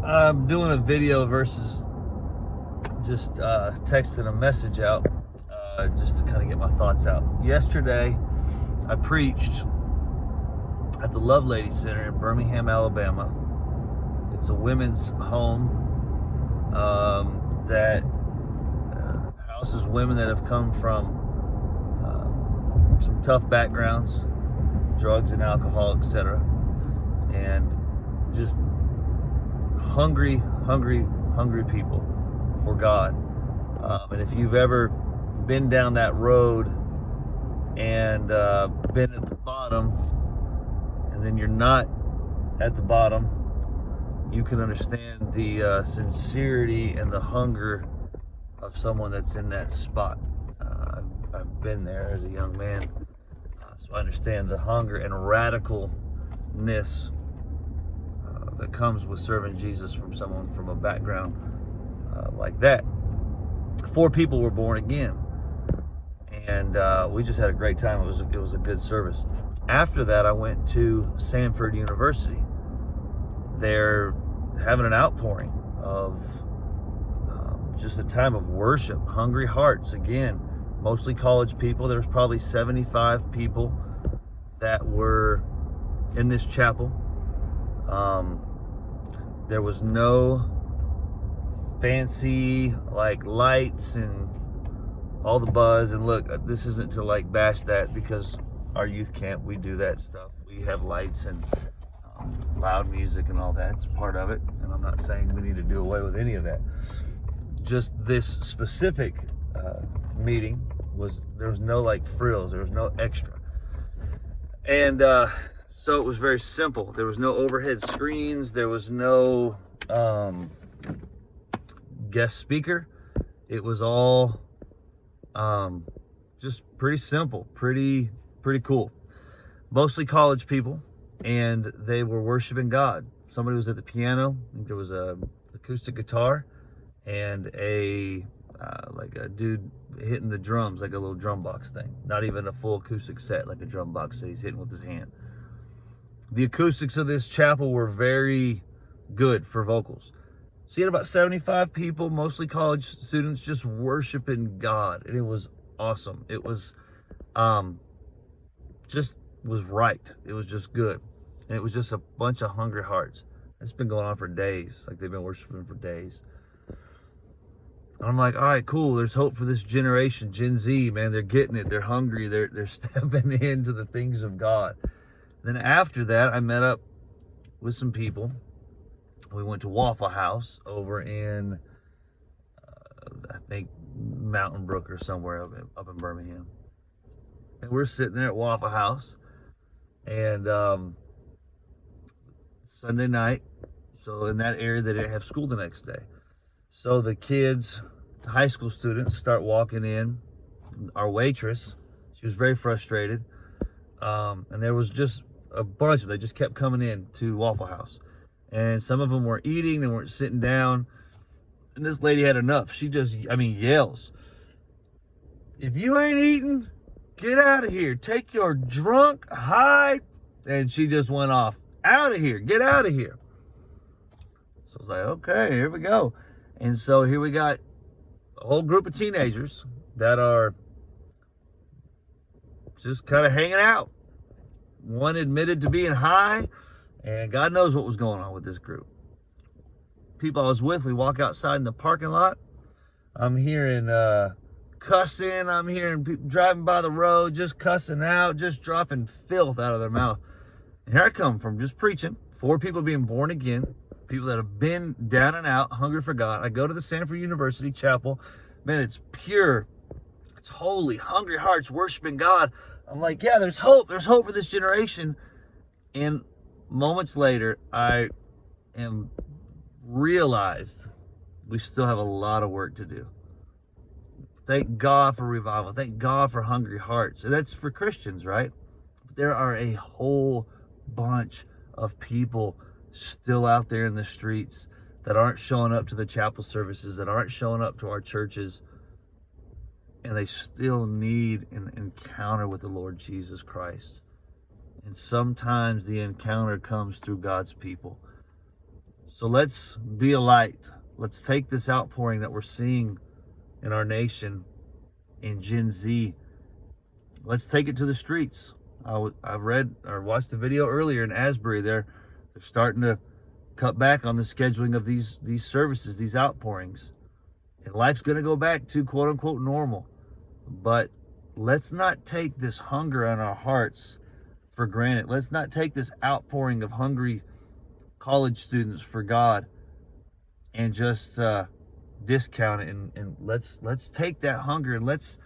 I'm doing a video versus just texting a message out, just to kind of get my thoughts out. Yesterday, I preached at the Love Lady Center in Birmingham, Alabama. It's a women's home that houses women that have come from some tough backgrounds, drugs and alcohol, etc., and just hungry people for God. And if you've ever been down that road and been at the bottom, and then you're not at the bottom, you can understand the sincerity and the hunger of someone that's in that spot. I've been there as a young man, so I understand the hunger and radicalness that comes with serving Jesus from someone from a background like that. 4 people were born again, and we just had a great time. It was a good service. After that, I went to Asbury University. They're having an outpouring of just a time of worship, hungry hearts. Again, mostly college people. There was probably 75 people that were in this chapel. There was no fancy like lights and all the buzz. And look, this isn't to like bash that, because our youth camp, we do that stuff. We have lights and loud music and all that. It's part of it, and I'm not saying we need to do away with any of that. Just this specific meeting there was no like frills, there was no extra, and so it was very simple. There was no overhead screens, there was no guest speaker. It was all just pretty simple, pretty cool. Mostly college people, and they were worshiping God. Somebody was at the piano. I think there was a acoustic guitar and a dude hitting the drums, like a little drum box thing. Not even a full acoustic set, like a drum box that he's hitting with his hand. The acoustics of this chapel were very good for vocals. So you had about 75 people, mostly college students, just worshiping God, and it was awesome. It was just was right. It was just good, and it was just a bunch of hungry hearts. It's been going on for days. Like, they've been worshiping for days. And I'm like, all right, cool. There's hope for this generation, Gen Z, man. They're getting it. They're hungry. They're stepping into the things of God. Then after that, I met up with some people. We went to Waffle House over in, I think, Mountain Brook or somewhere up in Birmingham. And we're sitting there at Waffle House, and Sunday night, so in that area they didn't have school the next day. So the kids, high school students, start walking in. Our waitress, she was very frustrated, and there was just a bunch of them. They just kept coming in to Waffle House, and some of them weren't eating, they weren't sitting down, and this lady had enough. She just, yells, "If you ain't eating, get out of here. Take your drunk, high," and she just went off. "Out of here, get out of here." So I was like, okay, here we go. And so here we got a whole group of teenagers that are just kind of hanging out. One admitted to being high, and God knows what was going on with this group. People I was with, we walk outside in the parking lot. I'm hearing cussing. I'm hearing people driving by the road, just cussing out, just dropping filth out of their mouth. And here I come from just preaching. 4 people being born again. People that have been down and out, hungry for God. I go to the Asbury University chapel. Man, it's pure. It's holy, hungry hearts worshiping God. I'm like, yeah, there's hope. There's hope for this generation. And moments later, I am realized we still have a lot of work to do. Thank God for revival. Thank God for hungry hearts. And that's for Christians, right? There are a whole bunch of people still out there in the streets that aren't showing up to the chapel services, that aren't showing up to our churches, and they still need an encounter with the Lord Jesus Christ. And sometimes the encounter comes through God's people. So let's be a light. Let's take this outpouring that we're seeing in our nation, in Gen Z. Let's take it to the streets. I read or watched the video earlier in Asbury. They're starting to cut back on the scheduling of these services, these outpourings. And life's going to go back to quote unquote normal. But let's not take this hunger in our hearts for granted. Let's not take this outpouring of hungry college students for God and just discount it. And let's take that hunger, and let's,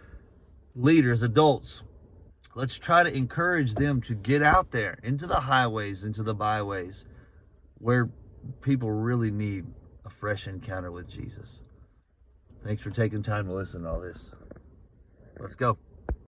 leaders, adults, let's try to encourage them to get out there into the highways, into the byways, where people really need a fresh encounter with Jesus. Thanks for taking time to listen to all this. Let's go.